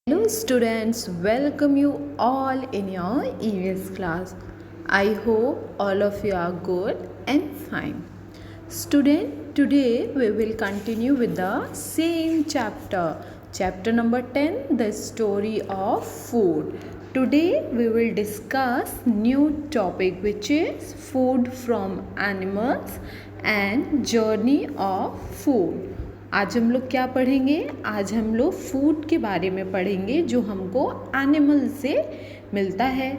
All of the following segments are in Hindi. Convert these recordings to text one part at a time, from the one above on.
Hello students, welcome you all in your EVS class. I hope all of you are good and fine. Student, today we will continue with the same chapter. Chapter number 10, the story of food. Today we will discuss new topic which is food from animals and journey of food. आज हम लोग क्या पढ़ेंगे? आज हम लोग फूड के बारे में पढ़ेंगे जो हमको एनिमल से मिलता है।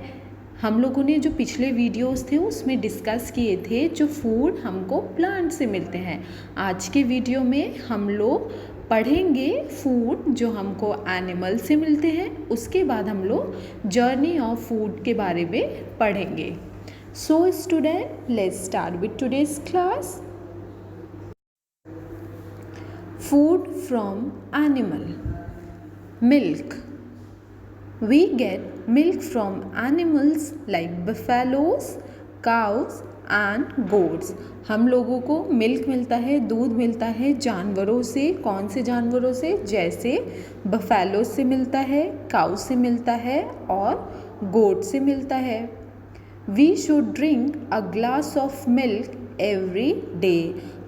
हम लोगों ने जो पिछले वीडियोस थे उसमें डिस्कस किए थे जो फूड हमको प्लांट से मिलते हैं। आज के वीडियो में हम लोग पढ़ेंगे फूड जो हमको एनिमल से मिलते हैं। उसके बाद हम लोग जर्नी ऑफ फूड के बारे में पढ़ेंगे। So student, let's start with today's class. Food from animal. Milk. We get milk from animals like buffaloes, cows and goats. हम लोगों को मिल्क मिलता है, दूध मिलता है जानवरों से। कौन से जानवरों से? जैसे बफेलो से मिलता है, काउ से मिलता है और गोट से मिलता है। We should drink a glass of milk every day.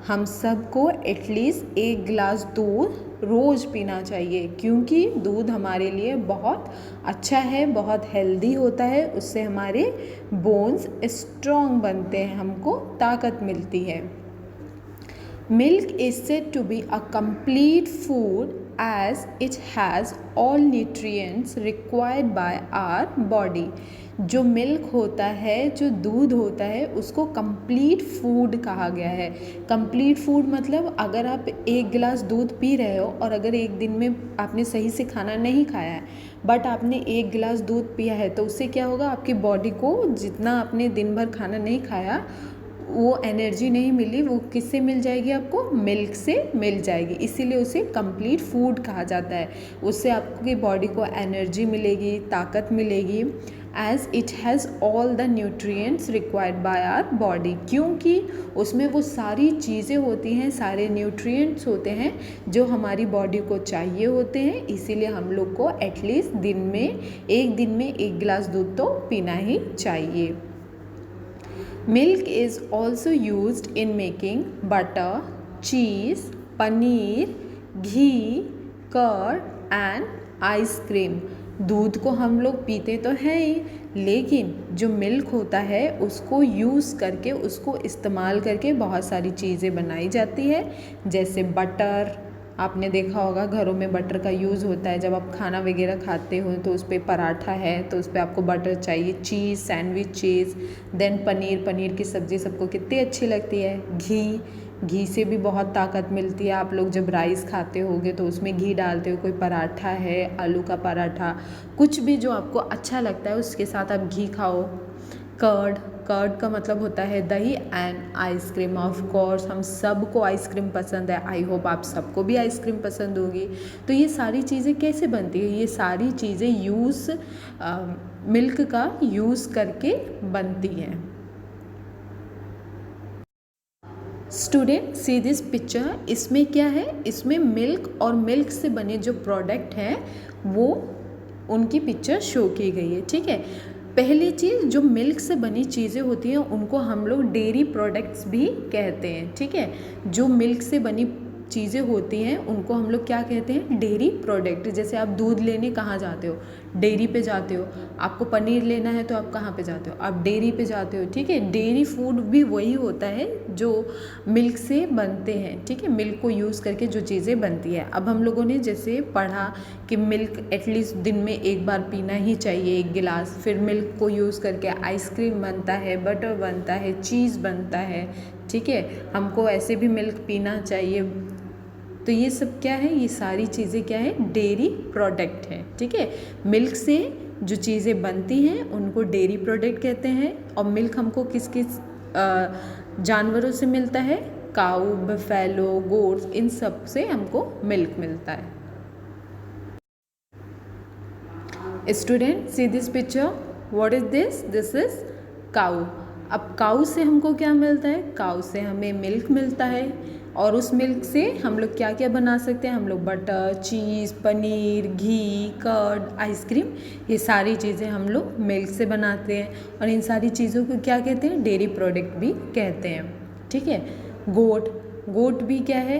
हम सबको एटलीस्ट एक गिलास दूध रोज़ पीना चाहिए क्योंकि दूध हमारे लिए बहुत अच्छा है, बहुत हेल्दी होता है। उससे हमारे बोन्स स्ट्रॉन्ग बनते हैं, हमको ताकत मिलती है। Milk is said to be a complete food as it has all nutrients required by our body. जो मिल्क होता है, जो दूध होता है, उसको कंप्लीट फूड कहा गया है। कंप्लीट फूड मतलब अगर आप एक गिलास दूध पी रहे हो और अगर एक दिन में आपने सही से खाना नहीं खाया है बट आपने एक गिलास दूध पिया है तो उससे क्या होगा? आपकी बॉडी को जितना आपने दिन भर खाना नहीं खाया वो एनर्जी नहीं मिली, वो किससे मिल जाएगी? आपको मिल्क से मिल जाएगी। इसीलिए उसे कंप्लीट फूड कहा जाता है। उससे आपकी बॉडी को एनर्जी मिलेगी, ताकत मिलेगी। As it has all the nutrients required by our body, क्योंकि उसमें वो सारी चीज़ें होती हैं, सारे न्यूट्रिएंट्स होते हैं जो हमारी बॉडी को चाहिए होते हैं। इसीलिए हम लोग को एटलीस्ट एक दिन में एक गिलास दूध तो पीना ही चाहिए। Milk is also used in making butter, cheese, paneer, ghee, curd and ice cream. दूध को हम लोग पीते तो हैं ही, लेकिन जो मिल्क होता है उसको यूज़ करके, उसको इस्तेमाल करके बहुत सारी चीज़ें बनाई जाती है। जैसे बटर, आपने देखा होगा घरों में बटर का यूज़ होता है। जब आप खाना वगैरह खाते हो तो उस पर पराठा है तो उस पर आपको बटर चाहिए। चीज़, सैंडविच चीज़, देन पनीर की सब्ज़ी सबको कितनी अच्छी लगती है। घी से भी बहुत ताकत मिलती है। आप लोग जब राइस खाते होगे तो उसमें घी डालते हो। कोई पराठा है, आलू का पराठा, कुछ भी जो आपको अच्छा लगता है उसके साथ आप घी खाओ। कर्ड का मतलब होता है दही एंड आइसक्रीम। ऑफ कोर्स हम सबको आइसक्रीम पसंद है। आई होप आप सबको भी आइसक्रीम पसंद होगी। तो ये सारी चीज़ें कैसे बनती है? ये सारी चीज़ें मिल्क का यूज़ करके बनती हैं। Student, see this picture. इसमें क्या है? इसमें मिल्क और मिल्क से बने जो प्रोडक्ट हैं वो उनकी पिक्चर शो की गई है। ठीक है, पहली चीज़, जो मिल्क से बनी चीज़ें होती हैं उनको हम लोग डेयरी प्रोडक्ट्स भी कहते हैं। ठीक है, जो मिल्क से बनी चीज़ें होती हैं उनको हम लोग क्या कहते हैं? Dairy product. जैसे आप दूध लेने कहाँ जाते हो? डेयरी पे जाते हो। आपको पनीर लेना है तो आप कहाँ पे जाते हो? आप डेयरी पे जाते हो। ठीक है, डेयरी फूड भी वही होता है जो मिल्क से बनते हैं। ठीक है, मिल्क को यूज़ करके जो चीज़ें बनती है। अब हम लोगों ने जैसे पढ़ा कि मिल्क एटलीस्ट दिन में एक बार पीना ही चाहिए, एक गिलास। फिर मिल्क को यूज़ करके आइसक्रीम बनता है, बटर बनता है, चीज़ बनता है। ठीक है, हमको ऐसे भी मिल्क पीना चाहिए। तो ये सब क्या है? ये सारी चीज़ें क्या है? डेयरी प्रोडक्ट है। ठीक है, मिल्क से जो चीज़ें बनती हैं उनको डेयरी प्रोडक्ट कहते हैं। और मिल्क हमको किस किस जानवरों से मिलता है? काऊ, बफेलो, गोट्स, इन सब से हमको मिल्क मिलता है। Student, see this picture. What is this? This is cow. अब काऊ से हमको क्या मिलता है? काऊ से हमें मिल्क मिलता है और उस मिल्क से हम लोग क्या क्या बना सकते हैं, हम लोग butter, cheese, paneer, ghee, curd, ice cream, ये सारी चीज़ें हम लोग मिल्क से बनाते हैं। और इन सारी चीज़ों को क्या कहते हैं, डेयरी प्रोडक्ट भी कहते हैं। ठीक है। गोट भी क्या है,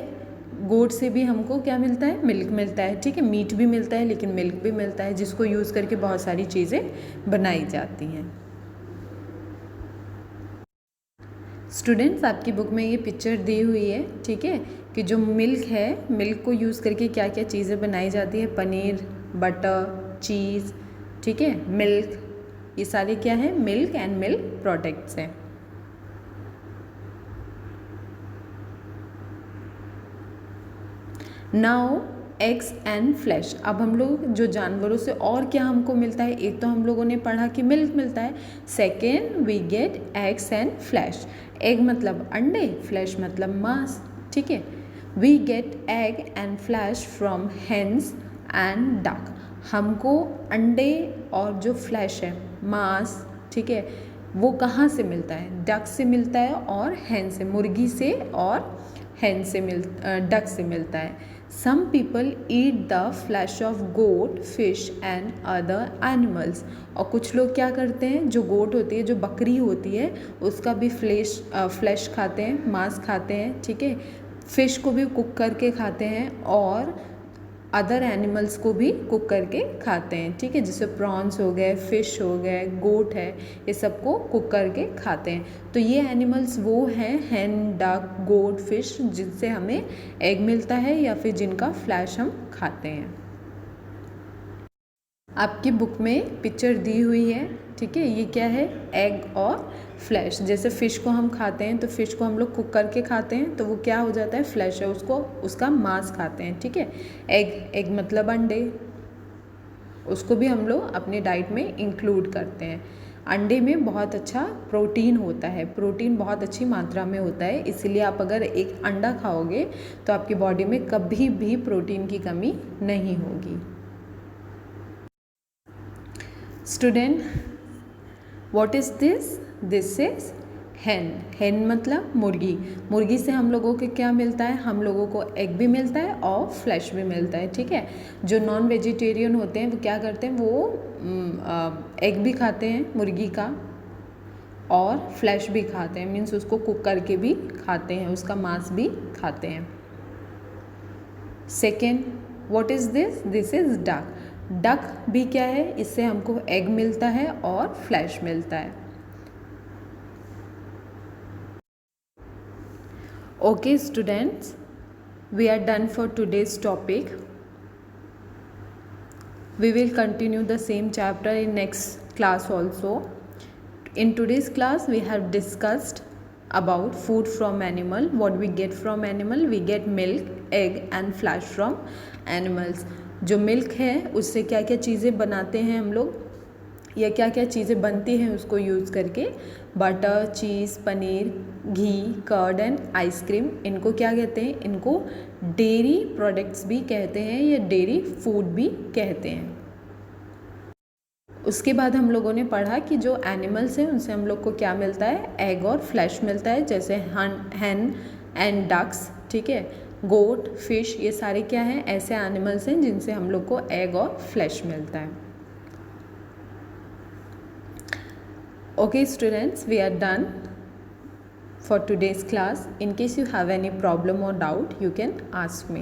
गोट से भी हमको क्या मिलता है, मिल्क मिलता है। ठीक है, मीट भी मिलता है लेकिन मिल्क भी मिलता है, जिसको यूज़ करके बहुत सारी चीज़ें बनाई जाती हैं। स्टूडेंट्स, आपकी बुक में ये पिक्चर दी हुई है, ठीक है, कि जो मिल्क है, मिल्क को यूज़ करके क्या क्या चीज़ें बनाई जाती है, पनीर, बटर, चीज़, ठीक है, मिल्क, ये सारे क्या है, मिल्क एंड मिल्क प्रोडक्ट्स हैं। Now eggs and flash. अब हम लोग जो जानवरों से और क्या हमको मिलता है, एक तो हम लोगों ने पढ़ा कि मिल्क मिलता है, second we get eggs and flesh. Egg मतलब अंडे, फ्लैश मतलब मांस। ठीक है, we get egg and flesh from hens and duck. हमको अंडे और जो फ्लैश है, मांस, ठीक है, वो कहाँ से मिलता है, डक से मिलता है और हैन से, मुर्गी से और हैन से डक से मिलता है। Some people eat the flesh of goat, fish and other animals। और कुछ लोग क्या करते हैं, जो गोट होती है, जो बकरी होती है, उसका भी फ्लैश खाते हैं, मांस खाते हैं। ठीक है, फिश को भी कुक करके खाते हैं और अदर एनिमल्स को भी कुक करके खाते हैं। ठीक है, जैसे प्रॉन्स हो गए, फिश हो गए, गोट है, ये सबको कुक करके खाते हैं। तो ये एनिमल्स वो हैं, हैन, डक, गोट, फिश, जिनसे हमें एग मिलता है या फिर जिनका फ्लैश हम खाते हैं। आपकी बुक में पिक्चर दी हुई है, ठीक है, ये क्या है, एग और फ्लैश। जैसे फ़िश को हम खाते हैं तो फ़िश को हम लोग कुक करके खाते हैं तो वो क्या हो जाता है, फ्लैश है, उसको उसका मांस खाते हैं। ठीक है, एग मतलब अंडे, उसको भी हम लोग अपने डाइट में इंक्लूड करते हैं। अंडे में बहुत अच्छा प्रोटीन होता है, प्रोटीन बहुत अच्छी मात्रा में होता है, इसलिए आप अगर एक अंडा खाओगे तो आपकी बॉडी में कभी भी प्रोटीन की कमी नहीं होगी। Student, what is this? This is hen. Hen मतलब मुर्गी। मुर्गी से हम लोगों को क्या मिलता है, हम लोगों को एग भी मिलता है और फ्लैश भी मिलता है। ठीक है, जो नॉन वेजिटेरियन होते हैं वो क्या करते हैं, वो एग भी खाते हैं मुर्गी का और फ्लैश भी खाते हैं, मीन्स उसको कुक करके भी खाते हैं, उसका मांस भी खाते हैं। Second, what is this? This is duck. Duck भी क्या है, इससे हमको एग मिलता है और फ्लैश मिलता है। Okay students, we are done for today's topic. We will continue the same chapter in next class also. In today's class we have discussed about food from animal. What we get from animal, we get milk, egg and flesh from animals. जो मिल्क है उससे क्या क्या चीज़ें बनाते हैं हम लोग, या क्या क्या चीज़ें बनती हैं उसको यूज़ करके, butter, cheese, paneer, ghee, curd and ice cream, इनको क्या कहते हैं, इनको डेयरी प्रोडक्ट्स भी कहते हैं या डेयरी फूड भी कहते हैं। उसके बाद हम लोगों ने पढ़ा कि जो एनिमल्स हैं उनसे हम लोग को क्या मिलता है, एग और फ्लैश मिलता है, जैसे हैन एंड डक्स। ठीक है, गोट, फिश, ये सारे क्या हैं, ऐसे एनिमल्स हैं जिनसे हम लोग को एग और फ्लैश मिलता है। Okay students, we are done for today's class. In case you have any problem or doubt, you can ask me.